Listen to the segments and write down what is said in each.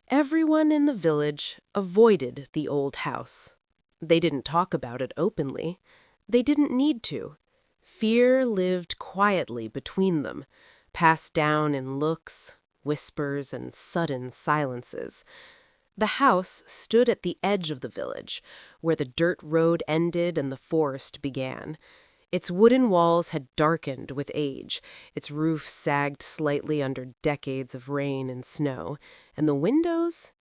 Everyone in the village avoided the old house. They didn't talk about it openly. They didn't need to. Fear lived quietly between them, passed down in looks, whispers, and sudden silences. The house stood at the edge of the village, where the dirt road ended and the forest began. Its wooden walls had darkened with age, its roof sagged slightly under decades of rain and snow, and the windows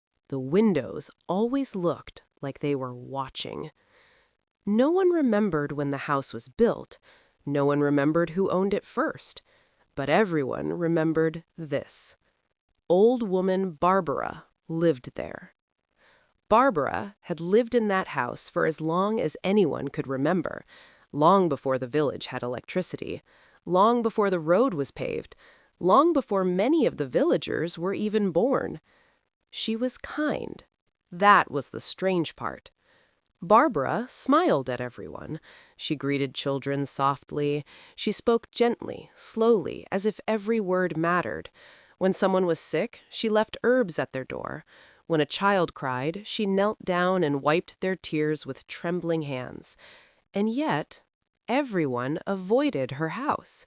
always looked like they were watching. No one remembered when the house was built. No one remembered who owned it first. But everyone remembered this. Old woman Barbara lived there. Barbara had lived in that house for as long as anyone could remember, long before the village had electricity, long before the road was paved, long before many of the villagers were even born. She was kind. That was the strange part. Barbara smiled at everyone. She greeted children softly. She spoke gently, slowly, as if every word mattered. When someone was sick, she left herbs at their door. When a child cried, she knelt down and wiped their tears with trembling hands. And yet, everyone avoided her house.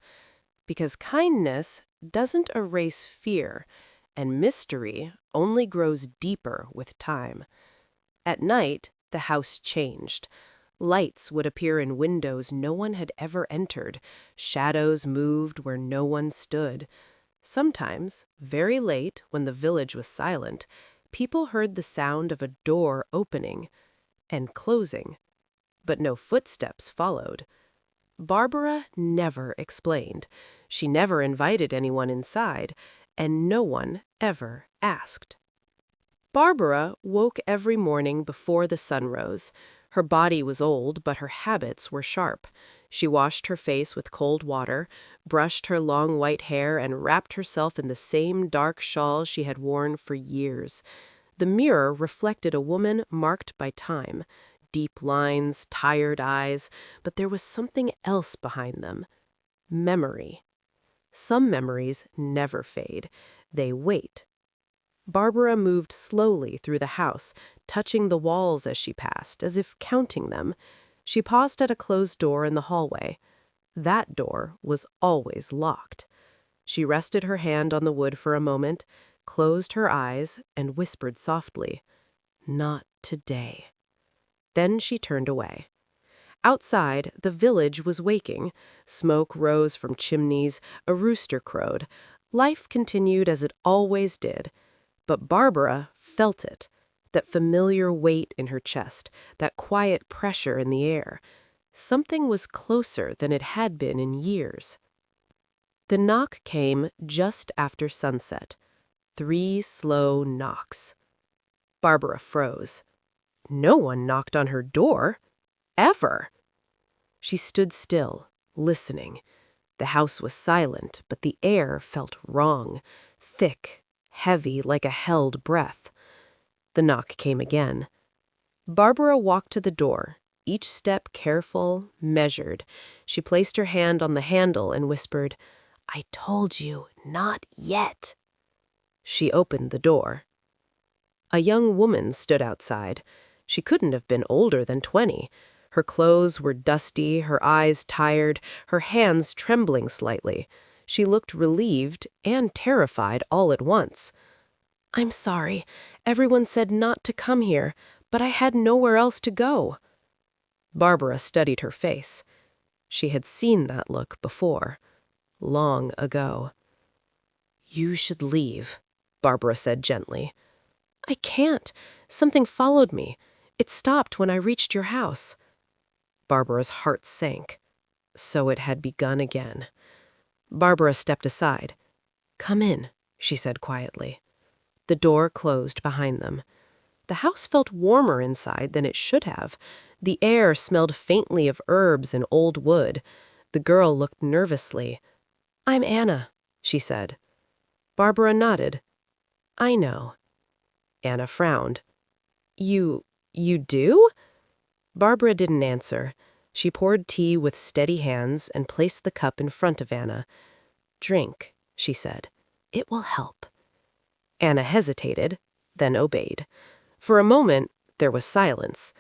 Because kindness doesn't erase fear, and mystery only grows deeper with time. At night, the house changed. Lights would appear in windows no one had ever entered. Shadows moved where no one stood. Sometimes, very late, when the village was silent, people heard the sound of a door opening and closing, but no footsteps followed. Barbara never explained. She never invited anyone inside, and no one ever asked. Barbara woke every morning before the sun rose. Her body was old, but her habits were sharp. She washed her face with cold water, brushed her long white hair, and wrapped herself in the same dark shawl she had worn for years. The mirror reflected a woman marked by time, deep lines, tired eyes, but there was something else behind them. Memory. Some memories never fade. They wait. Barbara moved slowly through the house, touching the walls as she passed, as if counting them. She paused at a closed door in the hallway. That door was always locked. She rested her hand on the wood for a moment, closed her eyes, and whispered softly, "Not today." Then she turned away. Outside, the village was waking. Smoke rose from chimneys, a rooster crowed. Life continued as it always did. But Barbara felt it, that familiar weight in her chest, that quiet pressure in the air. Something was closer than it had been in years. The knock came just after sunset. 3 slow knocks. Barbara froze. No one knocked on her door. Ever. She stood still, listening. The house was silent, but the air felt wrong, thick, heavy like a held breath. The knock came again. Barbara walked to the door, each step careful, measured. She placed her hand on the handle and whispered, "I told you, not yet." She opened the door. A young woman stood outside. She couldn't have been older than 20. Her clothes were dusty, her eyes tired, her hands trembling slightly. She looked relieved and terrified all at once. "I'm sorry. Everyone said not to come here, but I had nowhere else to go." Barbara studied her face. She had seen that look before, long ago. "You should leave," Barbara said gently. "I can't. Something followed me. It stopped when I reached your house." Barbara's heart sank. So it had begun again. Barbara stepped aside. "Come in," she said quietly. The door closed behind them. The house felt warmer inside than it should have. The air smelled faintly of herbs and old wood. The girl looked nervously. "I'm Anna," she said. Barbara nodded. "I know." Anna frowned. You do?" Barbara didn't answer. She poured tea with steady hands and placed the cup in front of Anna. "Drink," she said. "It will help." Anna hesitated, then obeyed. For a moment, there was silence.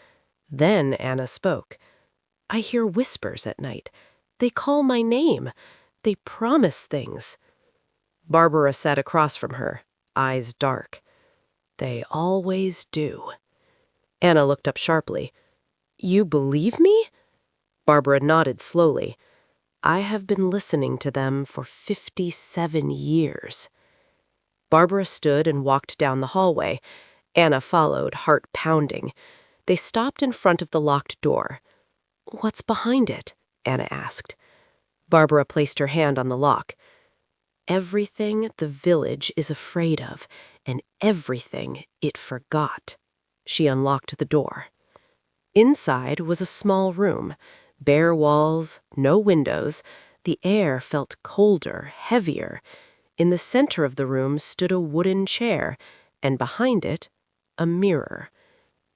Then Anna spoke. "I hear whispers at night. They call my name. They promise things." Barbara sat across from her, eyes dark. "They always do." Anna looked up sharply. "You believe me?" Barbara nodded slowly. "I have been listening to them for 57 years. Barbara stood and walked down the hallway. Anna followed, heart pounding. They stopped in front of the locked door. "What's behind it?" Anna asked. Barbara placed her hand on the lock. "Everything the village is afraid of, and everything it forgot." She unlocked the door. Inside was a small room. Bare walls, no windows. The air felt colder, heavier. In the center of the room stood a wooden chair, and behind it, a mirror.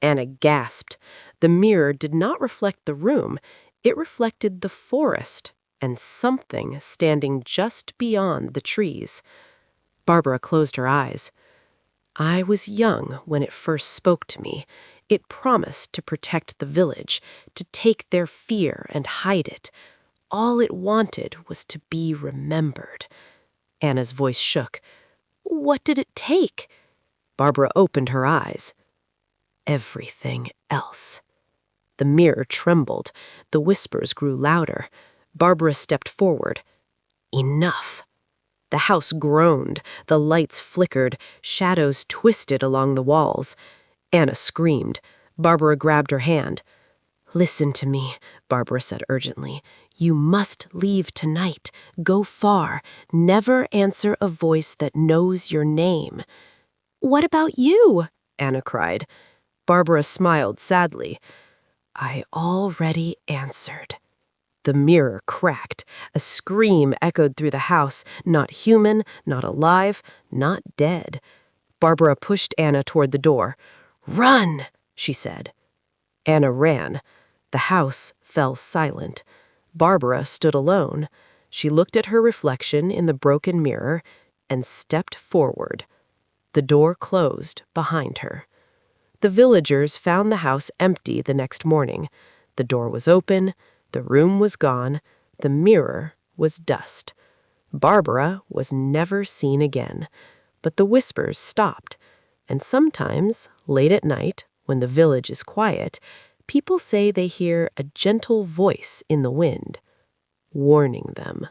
Anna gasped. The mirror did not reflect the room. It reflected the forest and something standing just beyond the trees. Barbara closed her eyes. "I was young when it first spoke to me. It promised to protect the village, to take their fear and hide it. All it wanted was to be remembered." Anna's voice shook. "What did it take?" Barbara opened her eyes. "Everything else." The mirror trembled. The whispers grew louder. Barbara stepped forward. "Enough." The house groaned. The lights flickered. Shadows twisted along the walls. Anna screamed. Barbara grabbed her hand. "Listen to me," Barbara said urgently. "You must leave tonight. Go far. Never answer a voice that knows your name." "What about you?" Anna cried. Barbara smiled sadly. "I already answered." The mirror cracked. A scream echoed through the house, not human, not alive, not dead. Barbara pushed Anna toward the door. "Run!" she said. Anna ran. The house fell silent. Barbara stood alone. She looked at her reflection in the broken mirror and stepped forward. The door closed behind her. The villagers found the house empty the next morning. The door was open, the room was gone, the mirror was dust. Barbara was never seen again, but the whispers stopped. And sometimes, late at night, when the village is quiet, people say they hear a gentle voice in the wind, warning them.